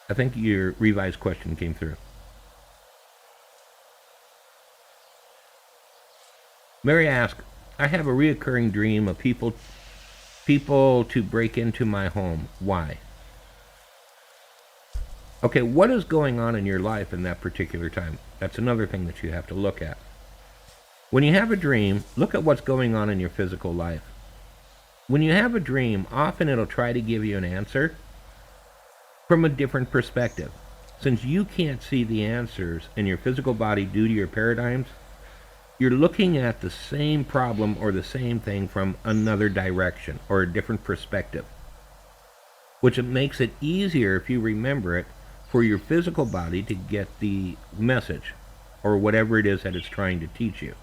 I think your revised question came through. Mary asked, I have a reoccurring dream of people to break into my home. Why? Okay, what is going on in your life in that particular time? That's another thing that you have to look at. When you have a dream, look at what's going on in your physical life. When you have a dream, often it'll try to give you an answer from a different perspective. Since you can't see the answers in your physical body due to your paradigms, you're looking at the same problem or the same thing from another direction or a different perspective, which it makes it easier, if you remember it, for your physical body to get the message or whatever it is that it's trying to teach you.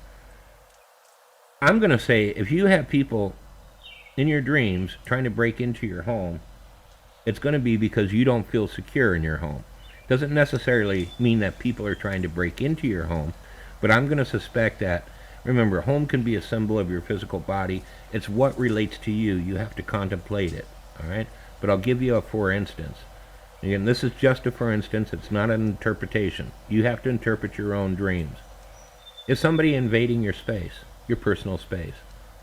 I'm going to say, if you have people in your dreams trying to break into your home, it's going to be because you don't feel secure in your home. Doesn't necessarily mean that people are trying to break into your home, but I'm going to suspect that, remember, home can be a symbol of your physical body. It's what relates to you. You have to contemplate it, all right? But I'll give you a for instance. Again, this is just a for instance. It's not an interpretation. You have to interpret your own dreams. Is somebody invading your space, your personal space?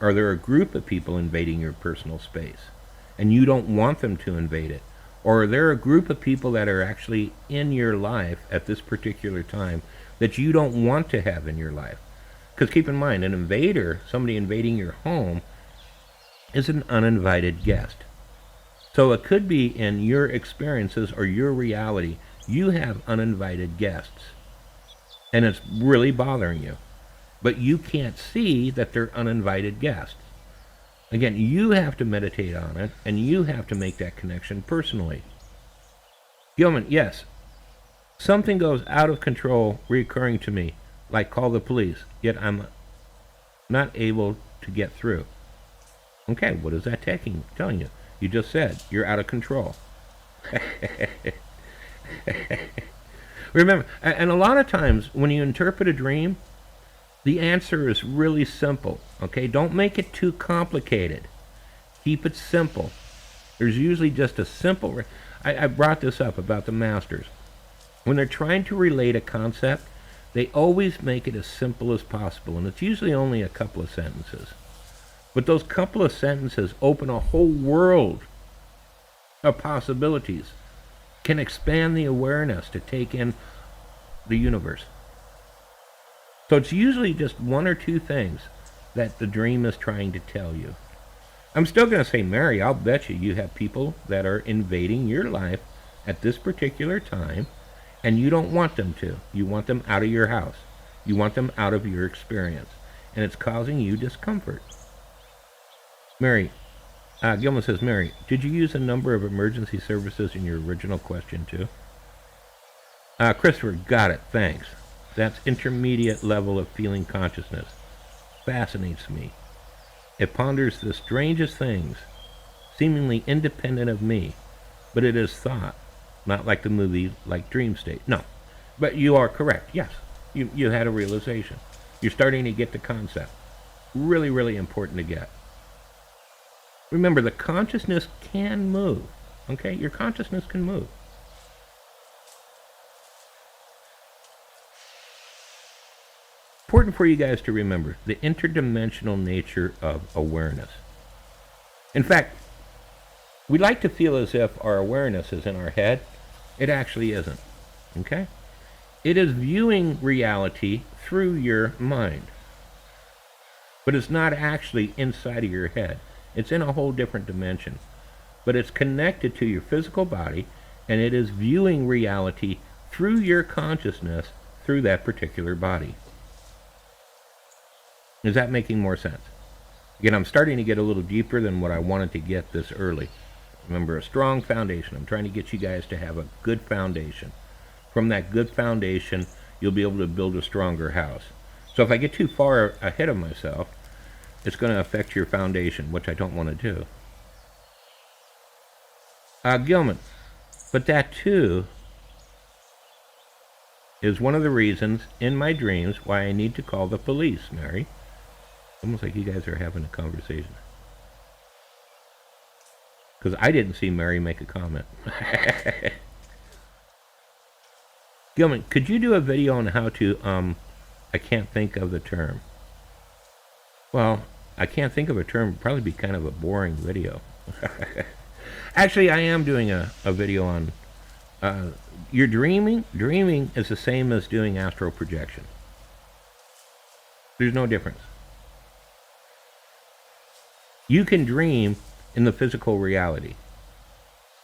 Are there a group of people invading your personal space, and you don't want them to invade it? Or are there a group of people that are actually in your life at this particular time that you don't want to have in your life? Because keep in mind, an invader, somebody invading your home, is an uninvited guest. So it could be in your experiences or your reality, you have uninvited guests, and it's really bothering you. But you can't see that they're uninvited guests. Again, you have to meditate on it, and you have to make that connection personally. Gilman, yes, something goes out of control recurring to me, like call the police, yet I'm not able to get through. Okay, what is that telling you? You just said you're out of control. Remember, and a lot of times when you interpret a dream, the answer is really simple. Okay, don't make it too complicated. Keep it simple. There's usually just a simple. I brought this up about the masters. When they're trying to relate a concept, they always make it as simple as possible, and it's usually only a couple of sentences. But those couple of sentences open a whole world of possibilities, can expand the awareness to take in the universe. So it's usually just one or two things that the dream is trying to tell you. I'm still going to say, Mary, I'll bet you have people that are invading your life at this particular time, and you don't want them to. You want them out of your house. You want them out of your experience, and it's causing you discomfort. Mary, Gilman says, Mary, did you use a number of emergency services in your original question too? Christopher, got it, thanks. That's intermediate level of feeling consciousness. Fascinates me. It ponders the strangest things, seemingly independent of me, but it is thought, not like the movie, like Dream State. No, but you are correct, yes. You had a realization. You're starting to get the concept. Really, really important to get. Remember, the consciousness can move, okay? Your consciousness can move. Important for you guys to remember the interdimensional nature of awareness. In fact, we like to feel as if our awareness is in our head. It actually isn't, okay? It is viewing reality through your mind. But it's not actually inside of your head. It's in a whole different dimension. But it's connected to your physical body, and it is viewing reality through your consciousness through that particular body. Is that making more sense? Again, I'm starting to get a little deeper than what I wanted to get this early. Remember, a strong foundation. I'm trying to get you guys to have a good foundation. From that good foundation, you'll be able to build a stronger house. So if I get too far ahead of myself, it's going to affect your foundation, which I don't want to do. Gilman, but that too is one of the reasons in my dreams why I need to call the police, Mary. Almost like you guys are having a conversation. Because I didn't see Mary make a comment. Gilman, could you do a video on how to, I can't think of the term. Well, I can't think of a term. It'd probably be kind of a boring video. Actually, I am doing a video on your dreaming. Dreaming is the same as doing astral projection. There's no difference. You can dream in the physical reality.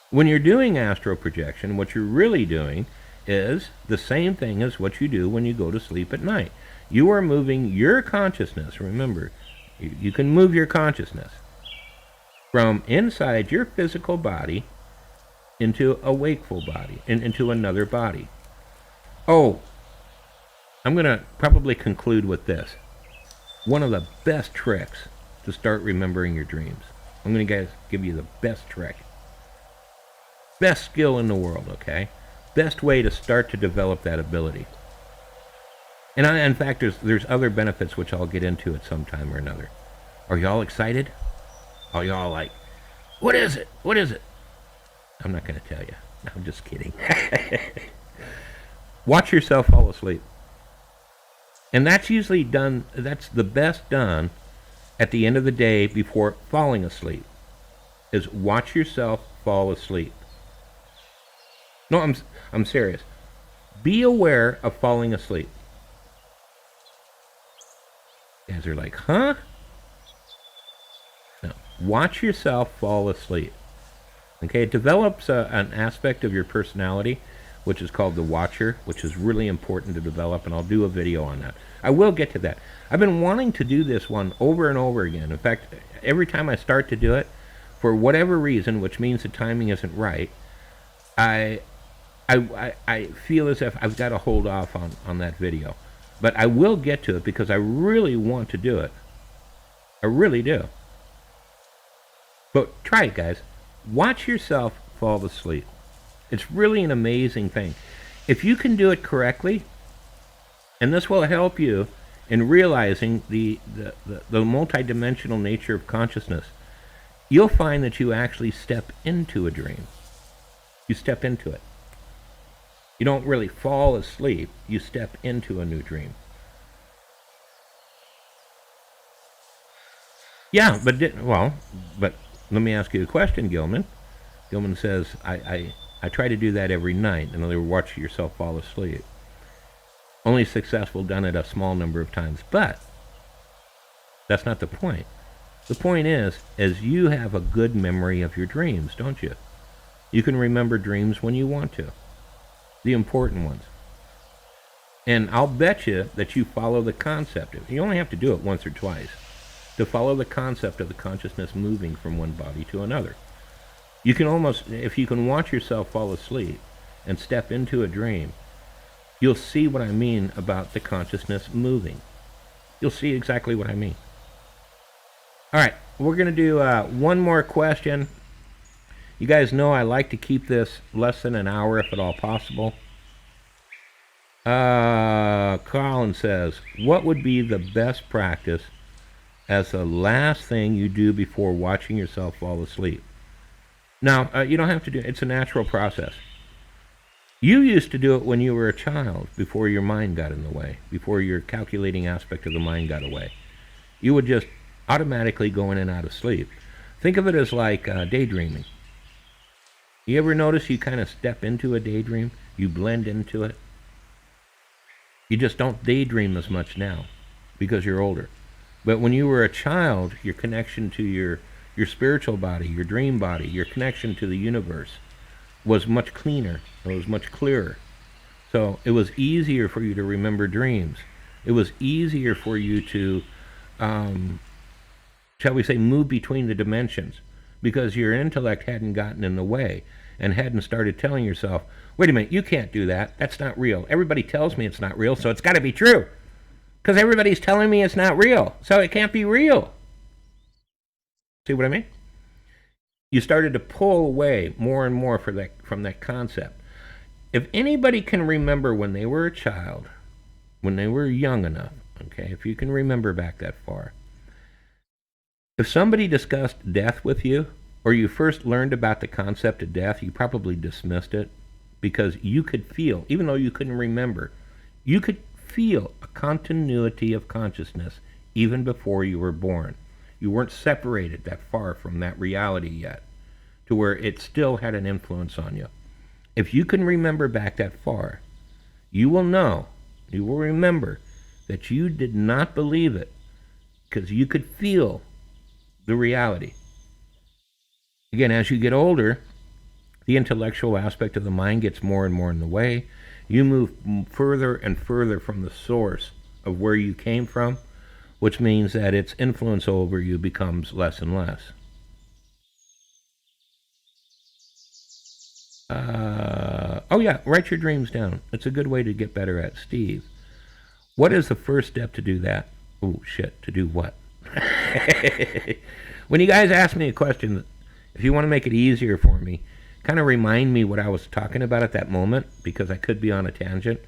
When you're doing astral projection, what you're really doing is the same thing as what you do when you go to sleep at night. You are moving your consciousness. Remember, you can move your consciousness from inside your physical body into a wakeful body, and into another body. Oh, I'm going to probably conclude with this. One of the best tricks to start remembering your dreams. I'm going to give you the best trick. Best skill in the world, okay? Best way to start to develop that ability. And in fact, there's other benefits which I'll get into at some time or another. Are y'all excited? Are y'all like, what is it? What is it? I'm not going to tell you. No, I'm just kidding. Watch yourself fall asleep. And that's usually done, that's the best done at the end of the day before falling asleep, is watch yourself fall asleep. No, I'm serious. Be aware of falling asleep. Guys are like, huh? No. Watch yourself fall asleep. Okay, it develops an aspect of your personality, which is called the watcher, which is really important to develop, and I'll do a video on that. I will get to that. I've been wanting to do this one over and over again. In fact, every time I start to do it, for whatever reason, which means the timing isn't right, I I feel as if I've got to hold off on that video. But I will get to it because I really want to do it. I really do. But try it, guys. Watch yourself fall asleep. It's really an amazing thing. If you can do it correctly, and this will help you in realizing the multidimensional nature of consciousness, you'll find that you actually step into a dream. You step into it. You don't really fall asleep. You step into a new dream. Yeah, but let me ask you a question, Gilman. Gilman says, I try to do that every night. In other words, watch yourself fall asleep. Only successful done it a small number of times. But that's not the point. The point is you have a good memory of your dreams, don't you? You can remember dreams when you want to. The important ones. And I'll bet you that you follow the concept. You only have to do it once or twice to follow the concept of the consciousness moving from one body to another. You can almost, if you can watch yourself fall asleep and step into a dream, you'll see what I mean about the consciousness moving. You'll see exactly what I mean. All right, we're going to do one more question. You guys know I like to keep this less than an hour if at all possible. Colin says, what would be the best practice as the last thing you do before watching yourself fall asleep? Now, you don't have to do it. It's a natural process. You used to do it when you were a child, before your mind got in the way, before your calculating aspect of the mind got away. You would just automatically go in and out of sleep. Think of it as like daydreaming. You ever notice you kind of step into a daydream? You blend into it? You just don't daydream as much now because you're older. But when you were a child, your connection to your spiritual body, your dream body, your connection to the universe was much cleaner. It was much clearer. So it was easier for you to remember dreams. It was easier for you to, shall we say, move between the dimensions because your intellect hadn't gotten in the way and hadn't started telling yourself, wait a minute, you can't do that. That's not real. Everybody tells me it's not real, so it's got to be true. Because everybody's telling me it's not real, so it can't be real. See what I mean? You started to pull away more and more from that concept. If anybody can remember when they were a child, when they were young enough, okay, if you can remember back that far, if somebody discussed death with you, or you first learned about the concept of death, you probably dismissed it because you could feel, even though you couldn't remember, you could feel a continuity of consciousness even before you were born. You weren't separated that far from that reality yet to where it still had an influence on you. If you can remember back that far, you will know, you will remember that you did not believe it because you could feel the reality. Again, as you get older, the intellectual aspect of the mind gets more and more in the way. You move further and further from the source of where you came from, which means that its influence over you becomes less and less. Oh yeah, write your dreams down. It's a good way to get better at. Steve, what is the first step to do that? Oh shit, to do what? When you guys ask me a question, if you want to make it easier for me, kind of remind me what I was talking about at that moment, because I could be on a tangent.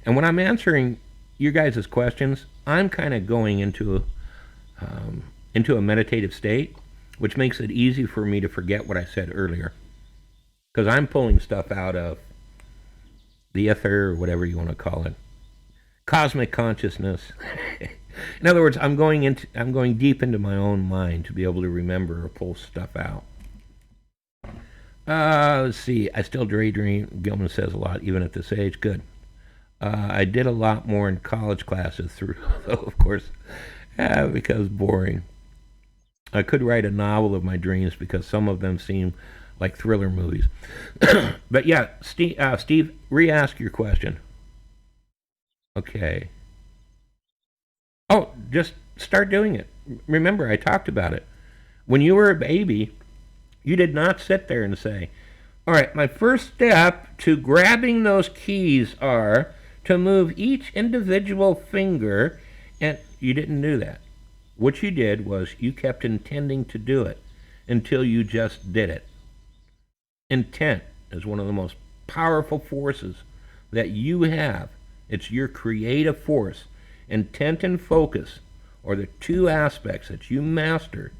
And when I'm answering your guys' questions, I'm kind of going into a meditative state, which makes it easy for me to forget what I said earlier. Because I'm pulling stuff out of the ether, or whatever you want to call it. Cosmic consciousness. In other words, I'm going deep into my own mind to be able to remember or pull stuff out. Let's see. I still daydream. Gilman says a lot, even at this age. Good. I did a lot more in college classes through, though, of course, because boring. I could write a novel of my dreams because some of them seem like thriller movies. But yeah, Steve, re-ask your question. Okay. Oh, just start doing it. Remember, I talked about it. When you were a baby, you did not sit there and say, all right, my first step to grabbing those keys are to move each individual finger, and you didn't do that. What you did was you kept intending to do it until you just did it. Intent is one of the most powerful forces that you have. It's your creative force. Intent and focus are the two aspects that you master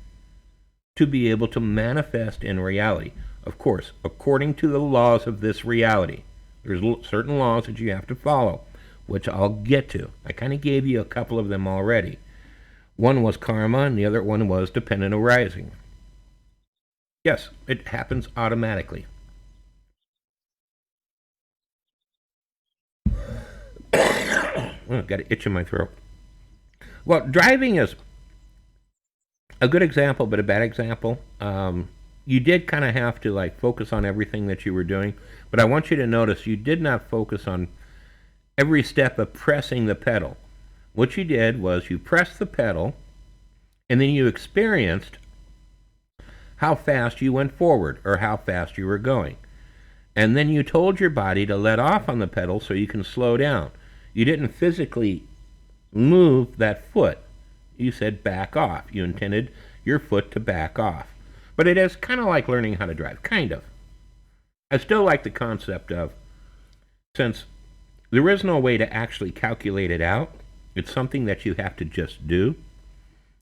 to be able to manifest in reality. Of course, according to the laws of this reality. There's certain laws that you have to follow, which I'll get to. I kind of gave you a couple of them already. One was karma, and the other one was dependent arising. Yes, it happens automatically. I've got an itch in my throat. Well, driving is a good example, but a bad example. You did kind of have to like focus on everything that you were doing, but I want you to notice you did not focus on every step of pressing the pedal. What you did was you pressed the pedal, and then you experienced how fast you went forward or how fast you were going. And then you told your body to let off on the pedal so you can slow down. You didn't physically move that foot. You said back off. You intended your foot to back off. But it is kind of like learning how to drive, kind of. I still like the concept of, since there is no way to actually calculate it out, it's something that you have to just do.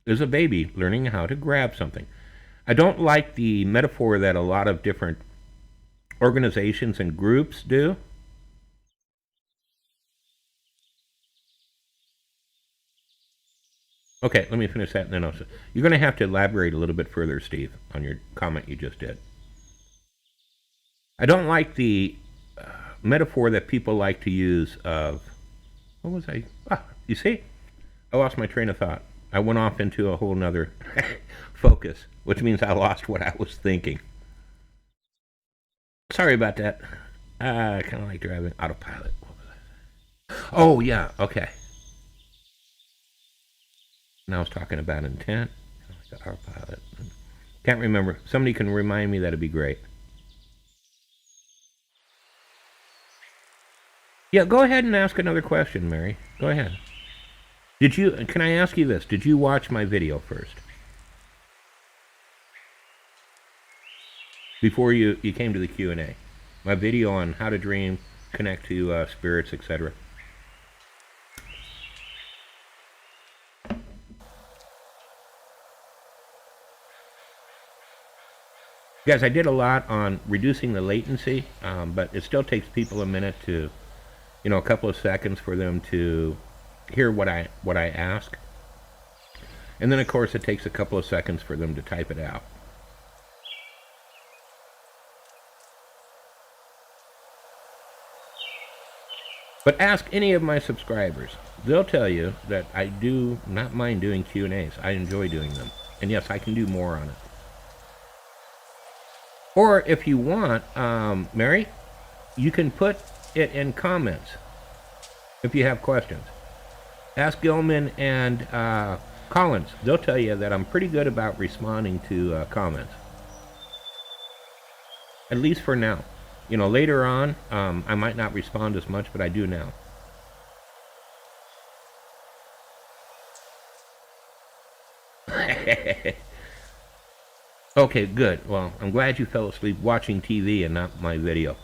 As a baby learning how to grab something. I don't like the metaphor that a lot of different organizations and groups do. Okay, let me finish that and then also. You're going to have to elaborate a little bit further, Steve, on your comment you just did. I don't like the metaphor that people like to use of, what was I? You see? I lost my train of thought. I went off into a whole nother focus, which means I lost what I was thinking. Sorry about that. I kind of like driving autopilot. Oh, yeah, okay. Now I was talking about intent. Like the autopilot. Can't remember. Somebody can remind me, that'd be great. Yeah, go ahead and ask another question, Mary. Go ahead. Can I ask you this? Did you watch my video first? Before you came to the Q&A. My video on how to dream, connect to spirits, etc. Guys, I did a lot on reducing the latency, but it still takes people a minute to, a couple of seconds for them to hear what I ask. And then, of course, it takes a couple of seconds for them to type it out. But ask any of my subscribers. They'll tell you that I do not mind doing Q&As. I enjoy doing them. And yes, I can do more on it. Or if you want, Mary, you can put it in comments if you have questions. Ask Gilman and Collins. They'll tell you that I'm pretty good about responding to comments. At least for now. Later on, I might not respond as much, but I do now. Okay, good. Well, I'm glad you fell asleep watching TV and not my video.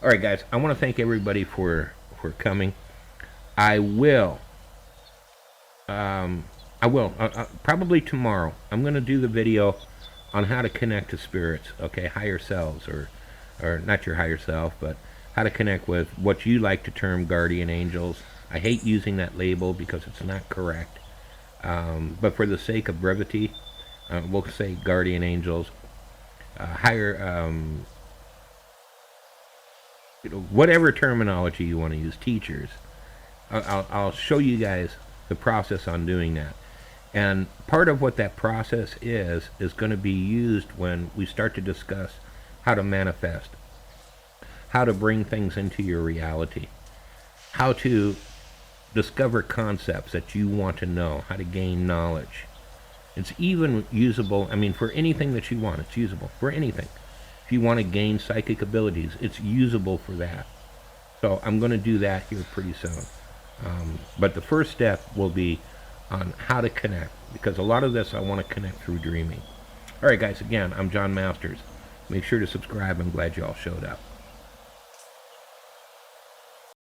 All right, guys, I want to thank everybody for coming. I will probably tomorrow. I'm going to do the video on how to connect to spirits, okay, higher selves, or not your higher self, but how to connect with what you like to term guardian angels. I hate using that label because it's not correct. But for the sake of brevity, we'll say guardian angels, higher, whatever terminology you want to use, teachers. I'll show you guys the process on doing that. And part of what that process is going to be used when we start to discuss how to manifest, how to bring things into your reality, how to discover concepts that you want to know, how to gain knowledge. It's even usable, I mean, for anything that you want, it's usable for anything. If you want to gain psychic abilities, it's usable for that. So I'm going to do that here pretty soon. But the first step will be on how to connect, because a lot of this I want to connect through dreaming. All right, guys, again, I'm John Masters. Make sure to subscribe. I'm glad you all showed up.